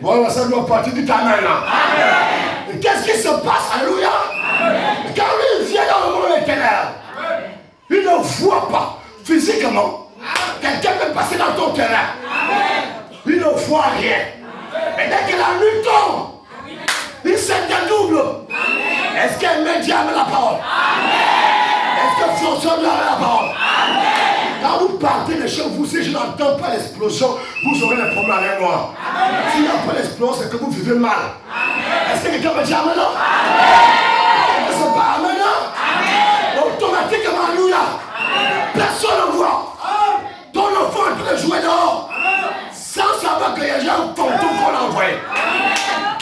Voilà, ça doit partir du Amen. Et qu'est-ce qui se passe? Alléluia. Quand lui vient dans le monde éternel, il ne voit pas physiquement. Quelqu'un peut passer dans ton terrain. Il ne voit rien. Mais dès que la nuit tombe, il se dédouble. Est-ce qu'elle met Dieu la parole? Est-ce que François lui a la parole? Quand vous partez de chez vous, si je n'entends pas l'explosion, vous aurez des problèmes avec moi. S'il n'y a pas l'explosion, c'est que vous vivez mal. Est-ce que quelqu'un me dit Amen? C'est pas Amen? Automatiquement, alléluia. Personne ne voit. Ton enfant est en train de jouer dehors. Sans savoir qu'il y a déjà un fantôme qu'on a envoyé.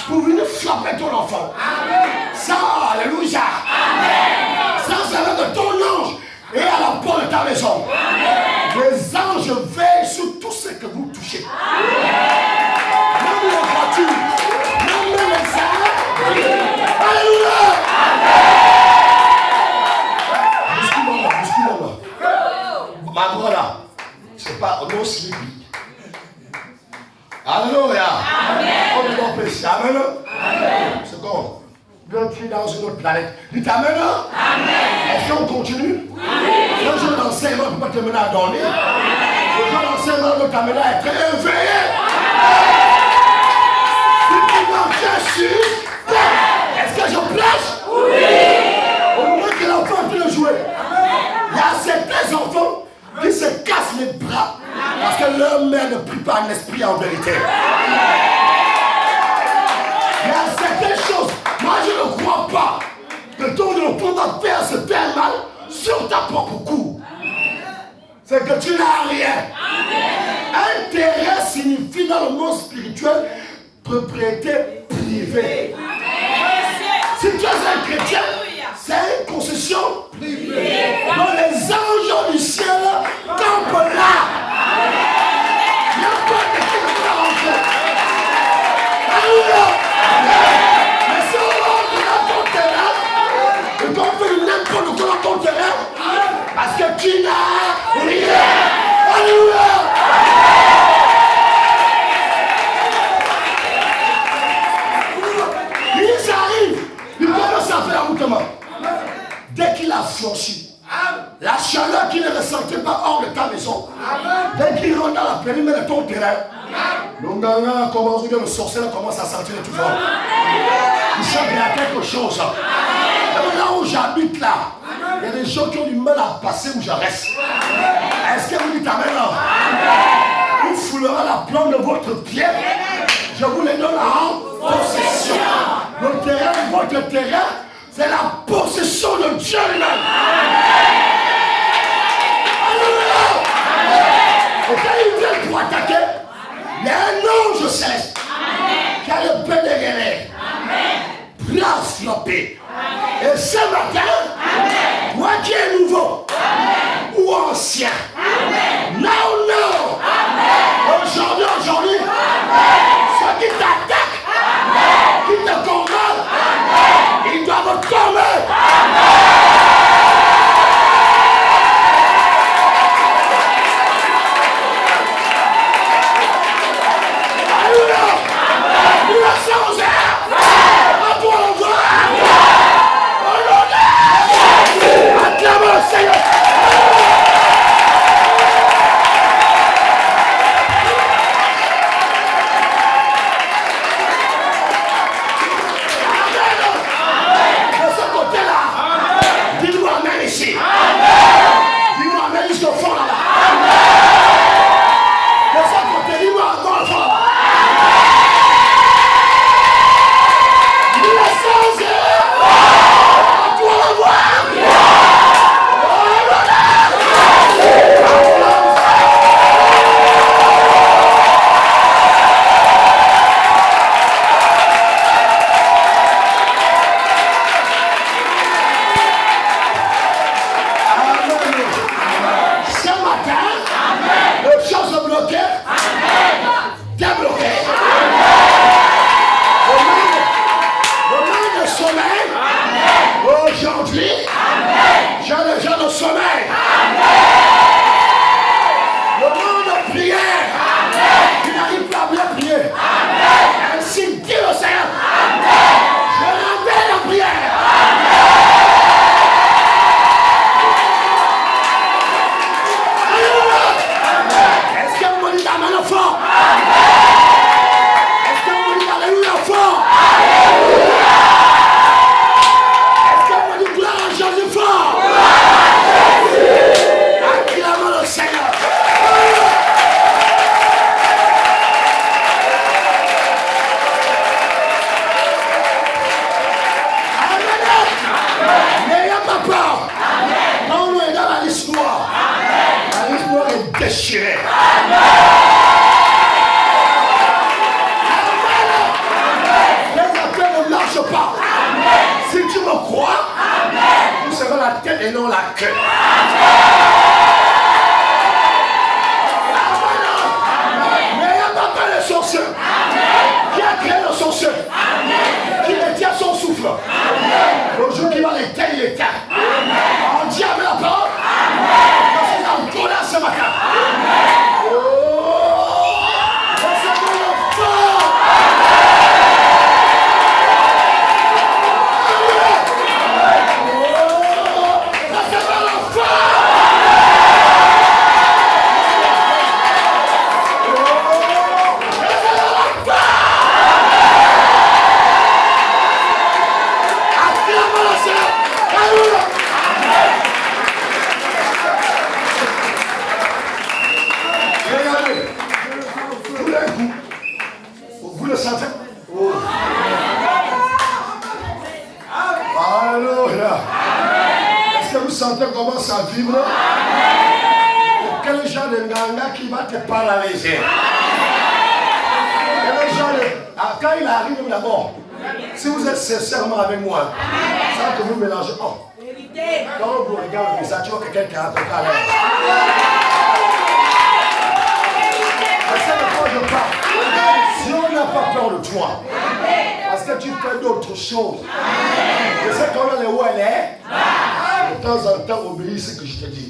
Pour venir frapper ton enfant. Sans, alléluia. Sans savoir que ton ange est à la porte de ta maison. Les anges veillent sur tout ce que vous touchez. Même les voitures, même les armes. Alléluia. Bouscule-moi. Ma brother, c'est pas no sleepy. Alléluia. On doit pécher. Amen. C'est comme tu es dans une autre planète. Dites Amen. Est-ce qu'on continue? Le jour d'enseignement ne peut pas te mener à dormir. Le jour d'enseignement doit t'amener à être éveillé. Si tu m'en cherches, est-ce que je prêche? Oui. Au moment que l'enfant peut le jouer, il y a certains enfants qui se cassent les bras parce que leur mère ne prie pas en esprit en vérité. Il y a certaines choses, moi je ne crois pas que ton enfant va faire se faire mal sur ta propre cou. C'est que tu n'as rien. Un terrain signifie dans le monde spirituel propriété privée. Si tu es un chrétien, c'est une concession privée. Donc les anges du ciel campent là. Il n'y a pas de qui ne peut rentrer. Alléluia. Mais si on rentre dans ton terrain, et qu'on fait n'importe quoi dans ton terrain, parce que tu n'as rien. Alléluia. Ils arrivent, ils commencent à faire un mouvement. Dès qu'il a franchi, la chaleur qu'il ne ressentait pas hors de ta maison, dès qu'il rentre dans la périmètre de ton terrain, le sorcier commence à sentir tout fort. Il sent qu'il y a quelque chose. Même là où j'habite là, il y a des gens qui ont du mal à passer où je reste. Est-ce que vous dites Amen? Vous foulerez la plante de votre pied. Je vous les donne en possession. Le terrain, votre terrain, c'est la possession de Dieu lui-même. Alléluia. Et quand ils viennent pour attaquer, il y a un ange céleste qui a le pain de guerrier, prêt à frapper. Et ce matin, moi qui est nouveau ou ancien, now, aujourd'hui, ceux qui t'attaquent, qui te combattent, ils doivent tomber. et non la queue. Mais il n'y a pas le sorcier. Qui a créé le sorcier? Qui détient son souffle. Le jour qui va l'éteindre, il éteint. On dit avec la parole. Parce qu'il est en colère ce matin. Commence à vivre. Quel genre de nganga qui va te paralyser? Quel genre de... Quand il arrive d'abord, si vous êtes sincèrement avec moi, ça que vous mélangez. Oh. Quand vous regardez ça, tu vois que quelqu'un a un peu à l'aise. C'est de quoi je parle. Si on n'a pas peur de toi, parce que tu fais d'autres choses. Je sais qu'on a le où elle est. De temps en temps, obéis ce que je te dis.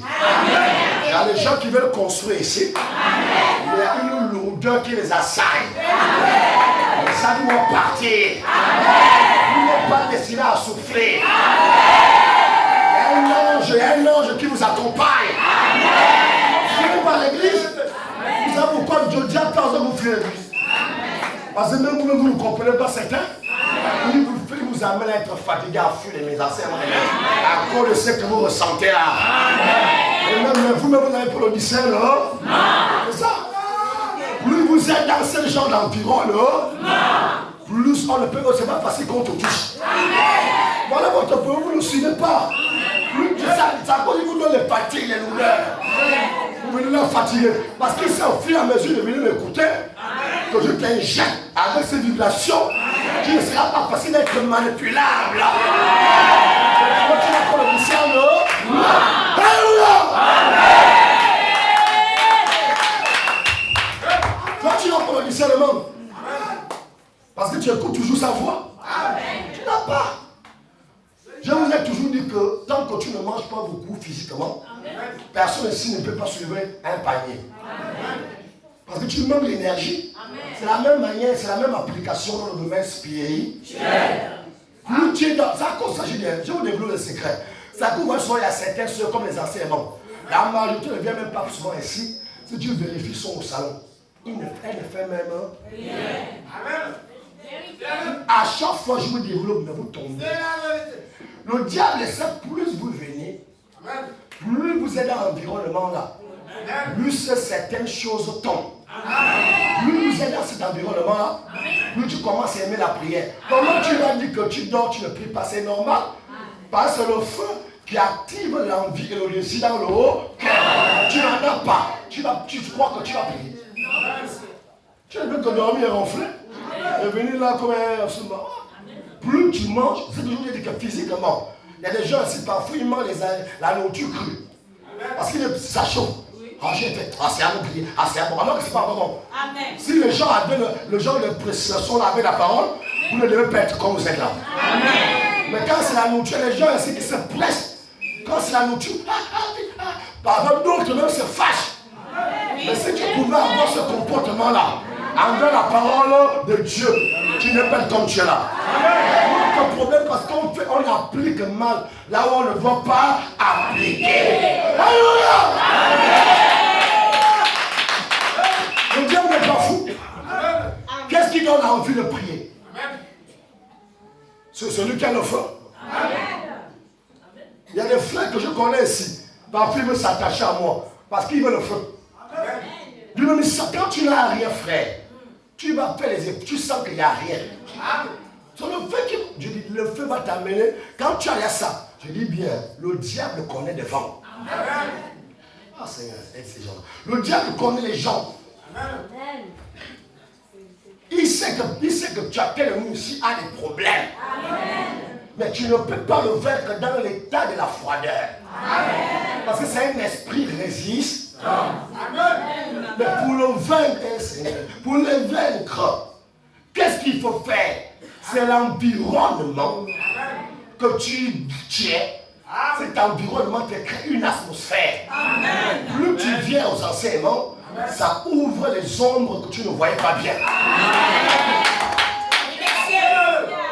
Il y a des gens qui veulent construire ici. Il y a une lourdeur qui les assaille. Mais ça doit partir. Vous n'êtes pas destiné à souffrir. Il y a un ange qui vous accompagne. Si vous pas l'église, vous savez pourquoi Dieu dit à personne vous fuir l'église. Parce que même vous ne comprenez pas certains. Il vous amène à être fatigué, à fuir les mésacères à cause de ce que vous ressentez là. Et même vous-même, vous n'avez pas le discernement, non? C'est ça. Plus vous êtes dans ce genre d'environ, plus on ne peut pas, c'est pas facile qu'on te touche. Voilà votre peuple, vous ne suivez pas. Plus ça cause vous donne les fatigues, les douleurs. Vous venez là fatigué. Parce que c'est au fur et à mesure de venir m'écouter que je t'injecte avec ces vibrations qui ne sera pas facile d'être manipulable. Quand tu n'as pas le discernement, toi tu n'as pas le discernement. Parce que tu écoutes toujours sa voix. Tu n'as pas. Je vous ai toujours dit que tant que tu ne manges pas beaucoup physiquement, personne ici ne peut pas soulever un panier. Parce que tu manques l'énergie. C'est la même manière, c'est la même application dans le domaine spirituel. Plus tu es dans ça, qu'on s'agit de. Je vous développe le secret. Ça couvre souvent, il y a certains ceux comme les enseignements. La majorité ne vient même pas souvent ici. Si tu vérifies, sont au salon. Elle ne fait même rien. À chaque fois que je vous développe, mais vous tombez. Le diable sait plus vous venez, plus vous êtes dans l'environnement là, plus certaines choses tombent. Plus vous êtes dans cet environnement là, plus tu commences à aimer la prière. Comment tu vas dire que tu dors, tu ne pries pas, c'est normal? Parce que le feu qui active l'envie et le désir dans le haut, tu n'en as pas. Tu crois que tu vas prier. Tu ne veux que dormir et ronfler. Et venir là comme un souvent. Plus tu manges, c'est toujours dit que physiquement, il y a des gens ici, parfois ils mangent la nourriture crue. Parce que ça chauffe. Ah, j'ai fait, ah, c'est à nous prier, ah, c'est à bon. Alors que c'est pas bon. Amen. Si les gens avaient le genre de précision avec la parole, vous ne devez pas être comme vous êtes là. Amen. Mais quand c'est la nourriture, les gens ici qui se pressent. Quand c'est la nourriture, par d'autres même se fâchent. Mais si tu pouvais avoir ce comportement-là, envers la parole de Dieu, tu n'es pas comme tu es là. Notre problème, parce qu'on applique mal là où on ne doit pas appliquer. Alléluia! Le diable n'est pas fou. Qu'est-ce qui donne envie de prier? C'est celui qui a le feu. Il y a des frères que je connais ici. Parfois, ils veulent s'attacher à moi parce qu'ils veulent le feu. Lui-même, quand tu n'as rien, frère, tu vas faire les efforts, tu sens qu'il n'y a rien. C'est le feu je dis, le feu va t'amener. Quand tu as ça, je dis bien, le diable connaît des vents. Ah Seigneur, aide ces gens. Le diable connaît les gens. Il sait que tu as tel ici a des problèmes. Mais tu ne peux pas le vaincre dans l'état de la froideur. Amen. Parce que c'est un esprit résistant. Amen. Mais pour le vaincre, qu'est-ce qu'il faut faire? C'est l'environnement que tu tiens. Cet environnement te crée une atmosphère. Amen. Plus tu viens aux enseignements, ça ouvre les ombres que tu ne voyais pas bien. Amen.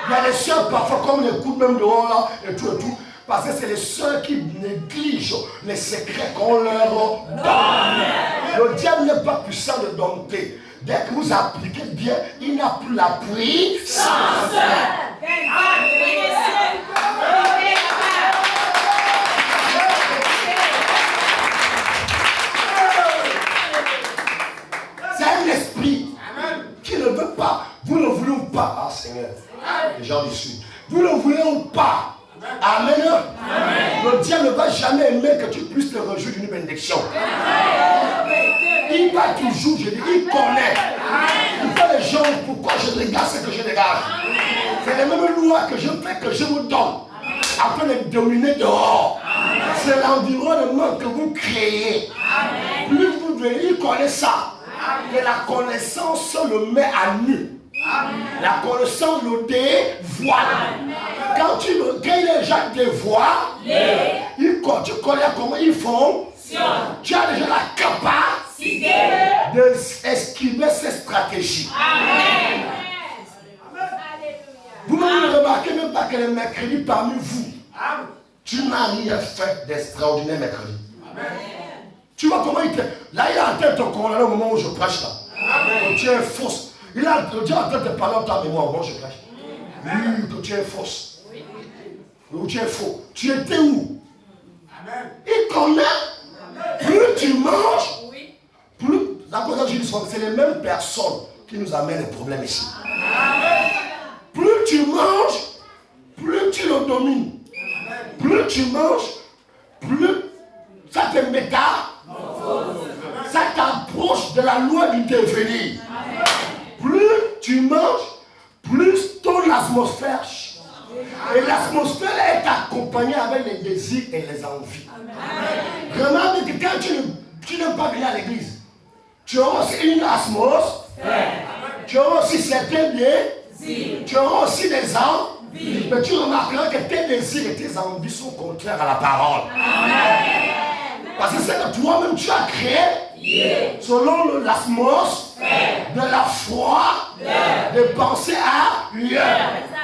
Il y a des soeurs parfois comme les coups même dehors là et tout, parce que c'est les soeurs qui négligent les secrets qu'on leur donne. Le diable n'est pas puissant de dompter. Dès que vous appliquez bien, il n'a plus la puissance. C'est un esprit qui ne veut pas. Vous ne voulez pas, ah Seigneur. Les gens du Sud. Vous ne voulez pas. Amen. Amen. Le diable ne va jamais aimer que tu puisses te réjouir d'une bénédiction. Il va toujours, je dis, il connaît. Il fait les gens, pourquoi je dégage ce que je dégage. C'est les mêmes lois que je fais, que je vous donne. Afin de dominer dehors. C'est l'environnement que vous créez. Plus vous venez, il connaît ça. Que la connaissance le met à nu. La connaissance le dévoile. Quand les gens dévoilent, tu connais comment ils font. Tu as déjà la capacité d'esquiver ces stratégies. Amen. Vous ne remarquez même pas que les mercredis parmi vous, tu n'as rien fait d'extraordinaire mercredi. Tu vois comment il te... Là, il est en train de te condamner au moment où je prêche là. Que tu es fausse. Il est en train de parler en ta mémoire au moment où je prêche. Oui, que tu es fausse. Ou tu es faux. Tu étais où? Il connaît. Plus tu manges, plus... La cause que je dis, c'est les mêmes personnes qui nous amènent les problèmes ici. Plus tu manges, plus tu le domines. Plus tu manges, plus ça te métamorphose. Ça t'approche de la loi du devenir. Plus tu manges, plus ton atmosphère change. Et l'atmosphère est accompagnée avec les désirs et les envies. Remarque que quand tu n'aimes pas venir à l'église, tu auras aussi une atmosphère. Tu auras aussi certains désirs. Tu auras aussi des envies. Mais tu remarqueras que tes désirs et tes envies sont contraires à la parole. Parce que c'est que toi-même tu as créé selon l'atmosphère de la foi, de penser ailleurs.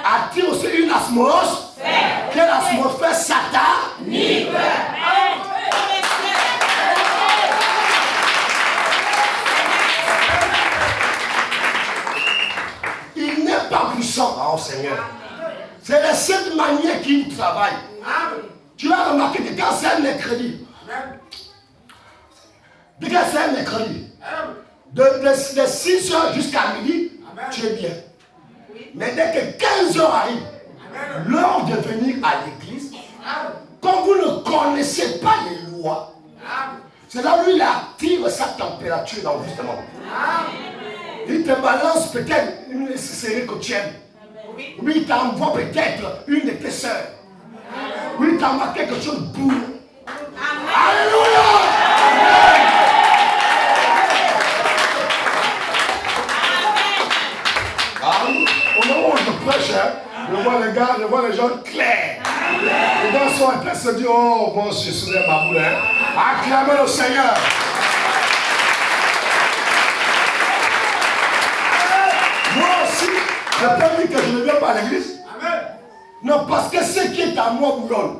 Attire aussi une atmosphère. Quelle atmosphère satanique. Il n'est pas puissant, oh Seigneur. C'est de cette manière qu'il travaille. Tu vas remarquer que quand c'est un mercredi, dès que c'est un mercredi, de 6 h jusqu'à midi, tu es bien. Mais dès que 15 h arrive, l'heure de venir à l'église, comme vous ne connaissez pas les lois, c'est là où il active sa température dans justement. Il te balance peut-être une série que tu aimes. Oui, il t'envoie peut-être une de tes soeurs. Oui, il t'envoie quelque chose de beau. Alléluia! Au moment où je prêche, je vois les gens clairs. Les gens sont en train de se dire, oh, moi je suis ma boule. Acclamez le Seigneur. Moi aussi, je peux dire que je ne viens pas à l'église. Non, parce que ce qui est à moi bouillonne.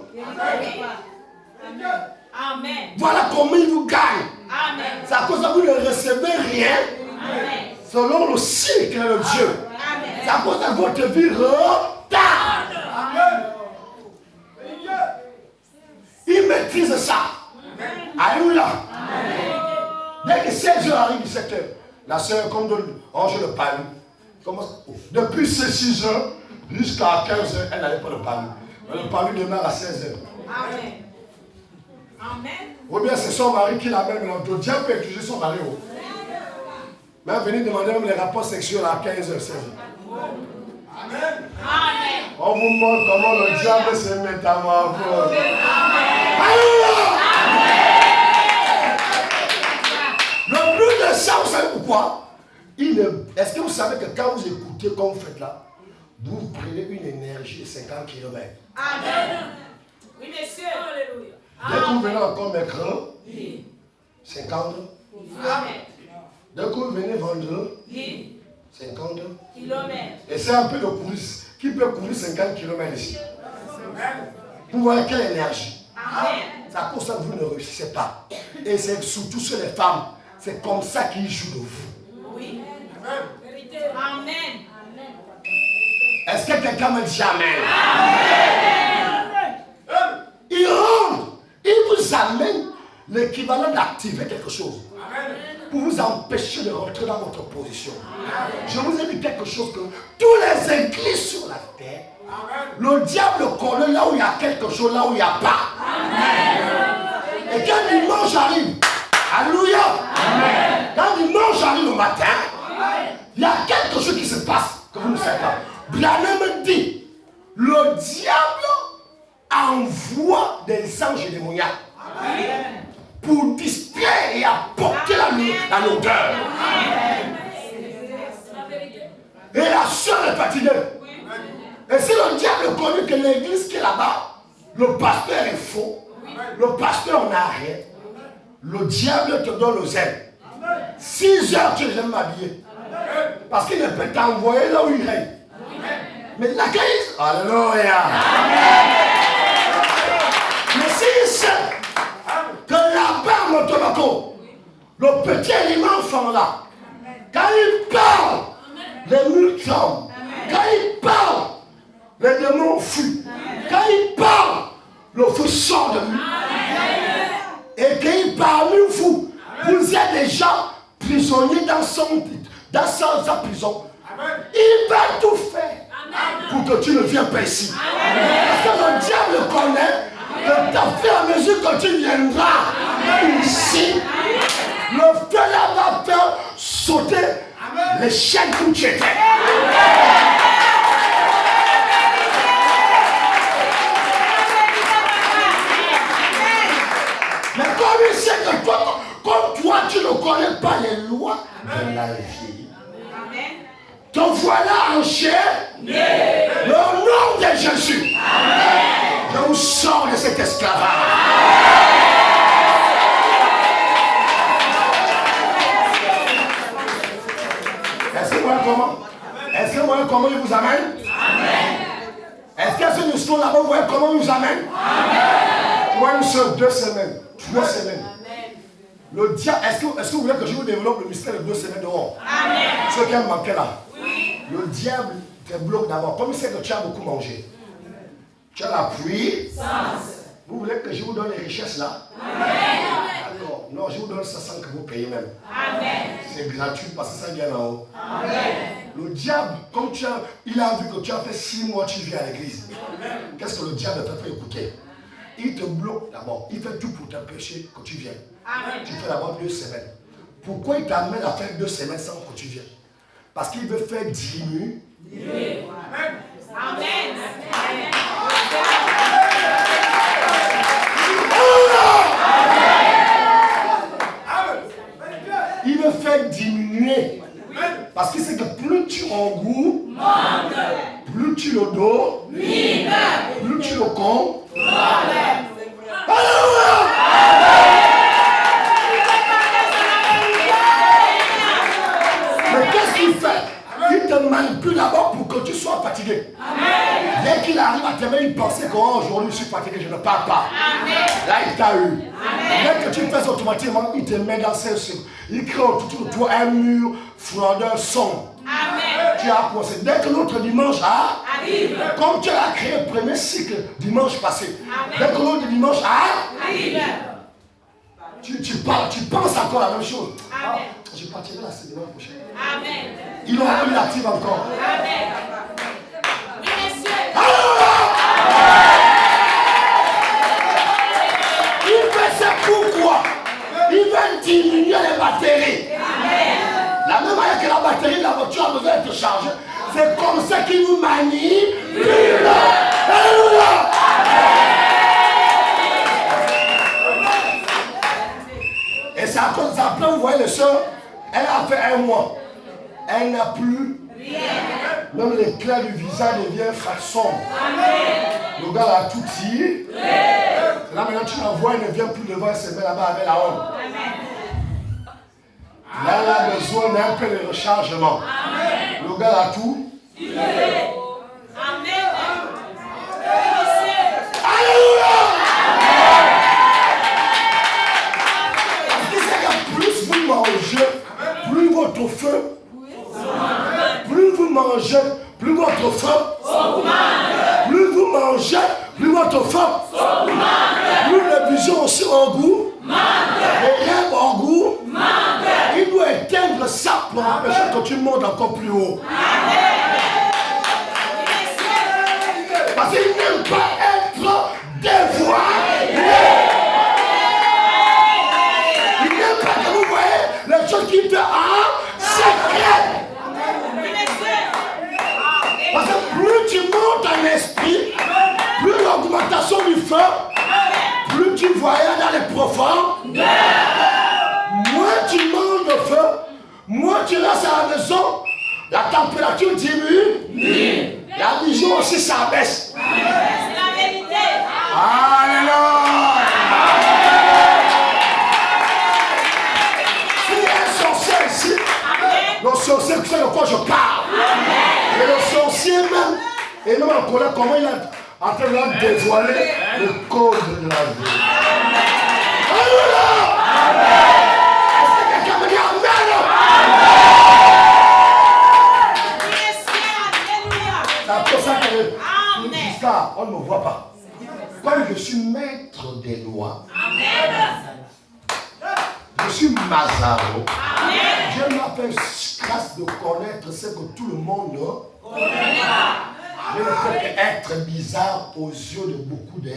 Amen. Voilà comment il vous gagne. Amen. C'est à cause que vous ne recevez rien. Amen. Selon le cycle de Dieu. Amen. C'est à cause que votre vie retarde. Il maîtrise ça. Alléluia. Dès que 16 h arrive, 17 h, la sœur, comme je le parle, depuis ces 6 h jusqu'à 15 h, elle n'avait pas le parler. Le parler démarre à 16 h. Amen. Amen. Ou bien c'est son mari qui l'amène. Le diable peut utiliser son mari. Mais venez demander même les rapports sexuels à 15 h, 16 h. On vous montre comment le diable se métamorphose. Alléluia. Le plus de ça, vous savez pourquoi? Est-ce que vous savez que quand vous écoutez comme vous faites là, vous prenez une énergie de 50 km? Amen. Oui, monsieur. Alléluia. Dès que vous venez encore mercredi, 50. Dès que vous venez vendredi, 50 km. Et c'est un peu de course. Qui peut courir 50 km ici? Vous voyez quelle énergie? C'est à cause de ça que vous ne réussissez pas. Et c'est surtout sur les femmes. C'est comme ça qu'ils jouent de vous. Oui. Amen. Est-ce que quelqu'un me dit Amen? Ils rentrent. Ils vous amènent l'équivalent d'activer quelque chose. Pour vous empêcher de rentrer dans votre position. Je vous ai dit quelque chose que tous les églises sur la terre, le diable connaît là où il y a quelque chose, là où il n'y a pas. Et quand dimanche arrive, alléluia, quand dimanche arrive le matin, il y a quelque chose qui se passe que vous ne savez pas. Branham dit, le diable envoie des anges démoniaques pour distraire et apporter la longueur. Et la soeur est fatiguée. Et si le diable connaît que l'église qui est là-bas, le pasteur est faux, le pasteur n'a rien, le diable te donne le zèle. 6 heures, tu n'aimes m'habiller. Parce qu'il ne peut t'envoyer là où il règne. Mais la crise, alléluia. Mais s'il sait que là-bas, mon tomato, le petit élément sont là. Quand il parle, les murs tombent. Quand il parle, les démons fuient. Quand il parle, le feu sort de lui. Et qu'il parmi vous, vous êtes déjà prisonniers dans sa prison. Il va tout faire pour que tu ne viennes pas ici. Parce que le diable connaît que tu as fait à mesure que tu viendras ici. Le feu là va faire sauter les chaînes où tu étais. Mais comme il sait que toi, comme toi, tu ne connais pas les lois de la vie, te voilà en chair, le nom de Jésus. Je vous sors de cet esclavage. Est-ce que vous voyez comment? Est-ce que vous voyez comment il vous amène? Est-ce qu'il y a ce discours là-bas, vous voyez comment il vous amène? Tu vois une seule, 2 semaines, 3 semaines. Le diable, est-ce que vous voulez que je vous développe le mystère de 2 semaines dehors? Ce qui a manqué là. Le diable te bloque d'abord. Comme il sait que tu as beaucoup mangé. Tu as la pluie. Vous voulez que je vous donne les richesses là? D'accord. Non, je vous donne ça sans que vous payiez même. C'est gratuit parce que ça vient en haut. Le diable, comme il a vu que tu as fait 6 mois, tu viens à l'église. Qu'est-ce que le diable te fait écouter? Il te bloque d'abord. Il fait tout pour t'empêcher que tu viennes. Tu fais d'abord 2 semaines. Pourquoi il t'amène à faire 2 semaines sans que tu viennes? Parce qu'il veut faire diminuer. Amen. Il veut faire diminuer. Parce qu'il sait que plus tu engourdes, plus tu le donnes, plus tu le comptes. Mais qu'est-ce qu'il fait? Il te manipule d'abord pour que tu sois fatigué. Dès qu'il arrive à te mettre une pensée que aujourd'hui je suis fatigué, je ne pars pas. Là il t'a eu. Dès que tu fais automatiquement, il te met dans ses cycles. Il crée autour de toi un mur frondeur sombre. Tu as commencé. Dès que l'autre dimanche arrive, comme tu as créé le premier cycle dimanche passé, dès que l'autre dimanche arrive, tu penses encore la même chose. Je partirai la semaine prochaine. Il active encore. Il fait ça pourquoi? Il veut diminuer les batteries. La même manière que la batterie de la voiture a besoin d'être chargée, C'est comme ça qu'il nous manipule. Alléluia. Et c'est à cause de ça, vous voyez les soeurs, elle a fait 1 mois. Elle n'a plus rien. Même l'éclat du visage devient sombre. Le gars a tout tiré. Là maintenant tu la vois, elle ne vient plus devant, elle se met là-bas avec la honte. Là, elle a besoin d'un peu de rechargement. Le gars a tout. Amen. Alléluia. Plus vous mangez, plus votre feu. Plus vous mangez, plus votre feu. Plus vous mangez, plus votre feu. Plus la vision aussi en goût. Et rien en goût. Il doit éteindre ça pour empêcher que tu montes encore plus haut. Parce qu'il n'aime pas être dévoilé. Il n'aime pas que vous voyez les choses qui te en secret. Parce que plus tu montes en esprit, plus l'augmentation du feu, plus tu voyages dans les profonds, moins tu montes le feu, moins tu restes à la maison, la température diminue, la vision aussi s'abaisse. C'est la vérité. Alléluia. S'il y a un sorcier ici, le sorcier sait de quoi je parle. Et le sorcier même, et même en colère, comment il est en train de dévoiler le code de la vie. Alléluia. Est-ce que quelqu'un me dit Amen? C'est pour ça que jusqu'à, on ne me voit pas. Comme je suis maître des lois, je suis Mazaro. Dieu m'a fait grâce de connaître ce que tout le monde connaît. Je ne peux qu'être bizarre aux yeux de beaucoup de gens.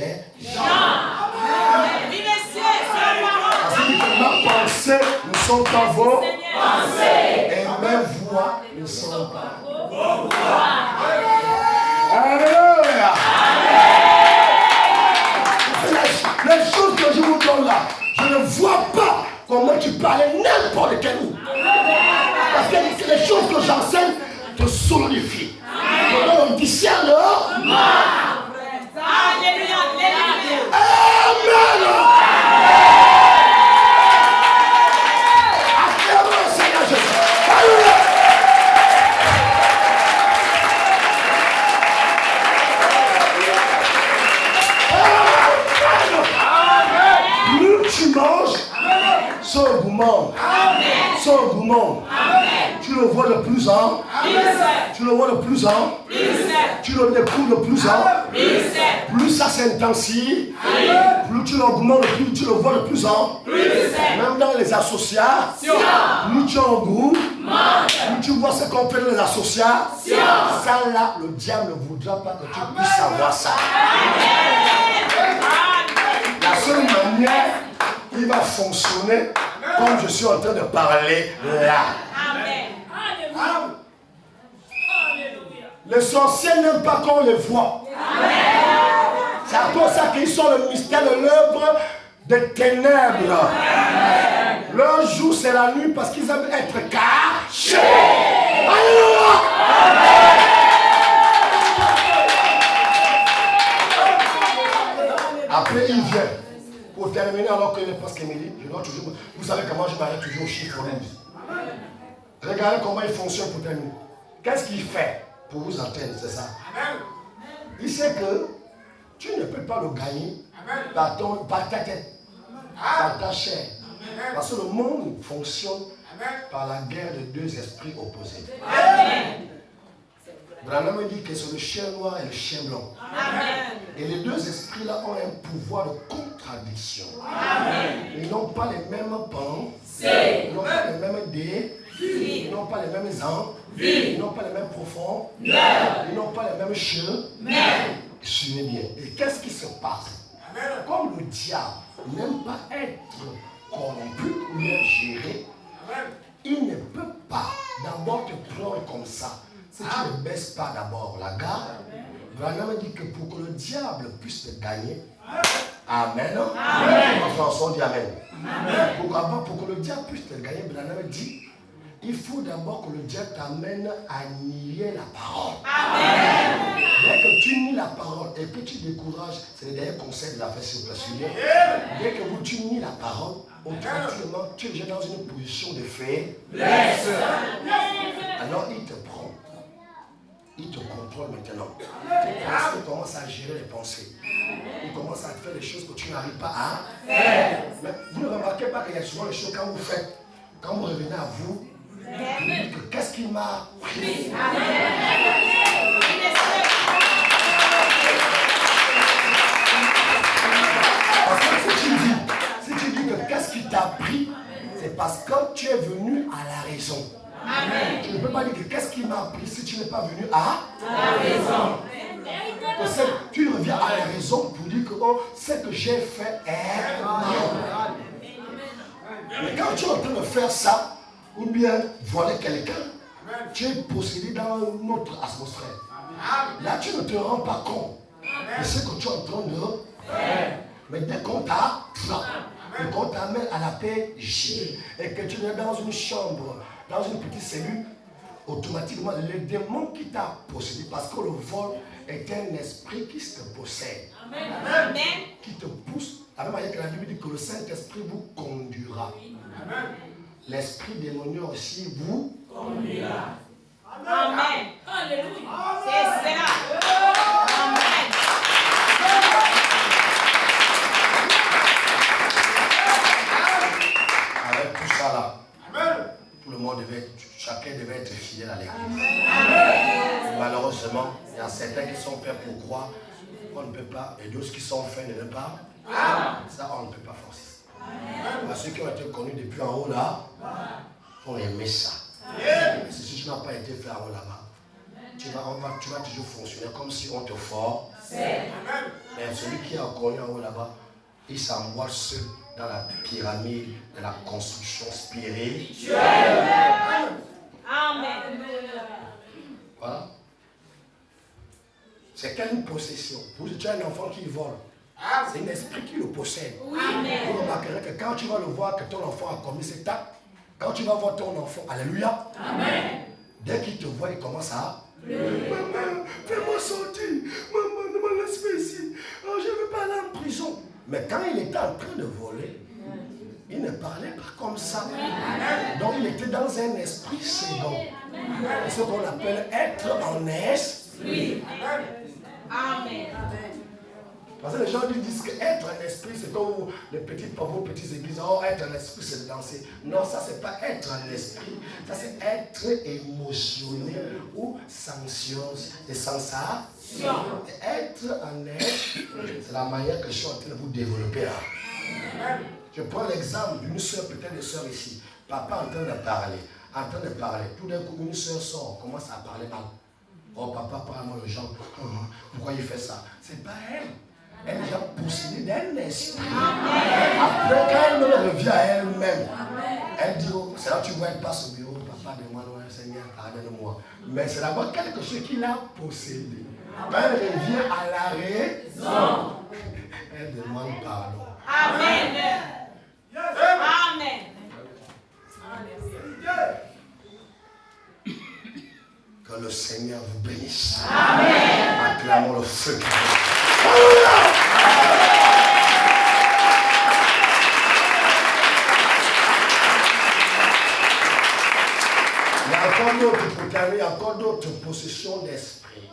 Parce que ma pensée ne sont pas vos pensées. Et mes voix ne sont pas vos voix. Alléluia. Les choses que je vous donne là, je ne vois pas comment tu parles n'importe quel mot. Parce que c'est les choses que j'enseigne te solidifient. Donc on discerne le Alléluia. Amen. Acclamons le Seigneur Jésus. Alléluia. Plus tu manges, ça augmente. Ça augmente. Tu le vois de plus en tu le vois de plus en tu le découvres de plus en plus ça s'intensifie, plus tu l'augmentes, plus tu le vois de plus en même dans les associations, plus tu es en groupe, plus tu vois ce qu'on fait dans les associations, ça là, le diable ne voudra pas que tu puisses savoir ça. La seule manière il va fonctionner comme je suis en train de parler là. Les sorciers n'aiment pas qu'on les voit. C'est à cause de ça qu'ils sont le mystère de l'œuvre des ténèbres. Leur jour c'est la nuit parce qu'ils aiment être cachés. Alléluia. Après il vient. Pour terminer, alors qu'il est presque midi, je dois toujours. Vous savez comment je m'arrête toujours au chiffre 11. Regardez comment il fonctionne pour terminer. Qu'est-ce qu'il fait pour vous atteindre, c'est ça? Il sait que tu ne peux pas le gagner par ta tête, par ta chair. Parce que le monde fonctionne par la guerre de deux esprits opposés. Branham dit que c'est le chien noir et le chien blanc. Et les deux esprits-là ont un pouvoir de contradiction. Ils n'ont pas les mêmes pensées, ils n'ont pas les mêmes défis, ils n'ont pas les mêmes envies, ils n'ont pas les mêmes profondeurs, ils n'ont pas les mêmes chemins. Suivez bien. Et qu'est-ce qui se passe? Comme le diable n'aime pas être corrompu ou être géré, il ne peut pas d'abord te prendre comme ça. Si tu ne baisses pas d'abord la garde, Branham dit que pour que le diable puisse te gagner, amen. Amen. François dit amen. Amen. Pour que le diable puisse te gagner, Branham dit, il faut d'abord que le diable t'amène à nier la parole. Amen. Dès que tu nies la parole et que tu décourages, c'est le dernier conseil de la fête sur le dès que tu nies la parole, automatiquement, tu es déjà dans une position de faiblesse. Alors il te prend. Il te contrôle maintenant. Tes pensées commencent à gérer les pensées. Il commence à faire des choses que tu n'arrives pas à faire. Mais vous ne remarquez pas qu'il y a souvent des choses quand vous faites, quand vous revenez à vous, vous dites que qu'est-ce qui m'a pris? Parce que si tu dis que qu'est-ce qui t'a pris, c'est parce que tu es venu à la raison. Amen. Tu ne peux pas dire que qu'est-ce qui m'a pris si tu n'es pas venu à la raison. Tu reviens à la raison pour dire que oh, ce que j'ai fait est mal. Mais quand tu es en train de faire ça, ou bien voler quelqu'un, tu es possédé dans une autre atmosphère. Là, tu ne te rends pas compte de ce que tu es en train de faire. Mais dès qu'on t'attrape, et qu'on t'amène à la PJ, et que tu es dans une chambre, dans une petite cellule, automatiquement, le démon qui t'a possédé, parce que le vol est un esprit qui te possède, Amen. Qui te pousse, de la même manière que la Bible dit que le Saint-Esprit vous conduira. L'esprit démoniaque aussi vous conduira. Amen. Alléluia. C'est ça. Amen. Avec tout ça là, Amen. Tout le monde chacun devait être fidèle à l'église. Malheureusement, il y a certains qui sont faits pour croire qu'on ne peut pas, et d'autres qui sont faits ne veulent pas. Ça, on ne peut pas forcer. Parce que ceux qui ont été connus depuis en haut là, ont aimé ça. Mais si tu n'as pas été fait en haut là-bas, tu vas toujours fonctionner comme si on te forçait. Mais celui qui a connu en haut là-bas, il s'emboîte seul dans la pyramide de la construction spirituelle. Amen. Voilà. C'est quelle possession? Vous êtes un enfant qui vole. C'est un esprit qui le possède. Amen. Vous remarquerez que quand tu vas le voir que ton enfant a commis cet acte, quand tu vas voir ton enfant, alléluia, Amen. Dès qu'il te voit, il commence à pleurer. Maman, fais-moi sortir. Maman, ne me laisse pas ici. Oh, je ne veux pas aller en prison. Mais quand il était en train de voler, il ne parlait pas comme ça. Donc il était dans un esprit second. C'est ce qu'on appelle être en esprit. Amen. Parce que les gens disent qu'être un esprit, c'est comme les petits pauvres, petites églises. Oh, être un esprit, c'est de danser. Non, ça, c'est pas être un esprit. Ça, c'est être émotionnel ou sensueux. C'est sensation. Être un esprit, c'est la manière que je suis en train de vous développer là. Je prends l'exemple d'une soeur, peut-être des soeurs ici. Papa en train de parler. Tout d'un coup, une soeur sort, commence à parler mal. Oh, papa, parle-moi le genre. Pourquoi il fait ça? C'est pas elle. Elle est déjà possédée d'un esprit. Après, quand elle revient à elle-même, elle dit, oh, c'est là que tu vois, elle passe au bureau, papa demande, Seigneur, pardonne-moi. Mais c'est d'abord quelque chose qui l'a possédée. Quand elle revient à la raison, elle demande pardon. Amen. Amen. Que le Seigneur vous bénisse. Amen. Acclamons le feu. Il y a encore d'autres pour terminer, il y a encore d'autres possessions d'esprit.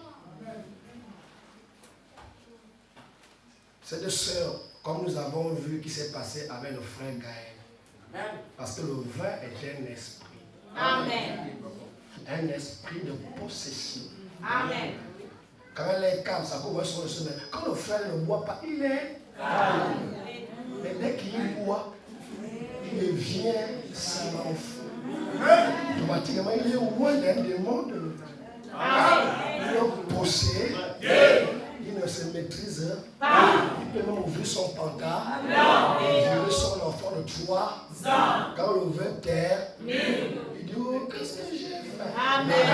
Ces deux sœurs, comme nous avons vu qui s'est passé avec le frère Gaël. Parce que le vin est un esprit. Amen. Un esprit de possession. Amen. Quand elle est calme, ça commence sur le sommet. Quand le frère ne boit pas, il est calme. Mais dès qu'il boit, il devient savant fou. Automatiquement, il est loin d'un démon. Il est possédé. Il ne se maîtrise pas. Il peut même ouvrir son pantalon. Violer son enfant de 3 ans. Quand le veut taire, il dit, oh, qu'est-ce que j'ai fait? Amen.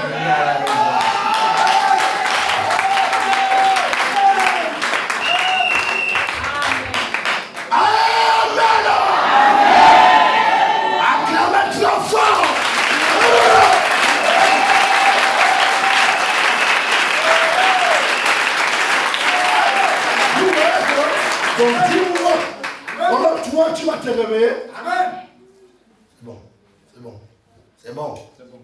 Pendant que toi, tu vas te réveiller. Amen. C'est bon. C'est bon. C'est bon. C'est bon.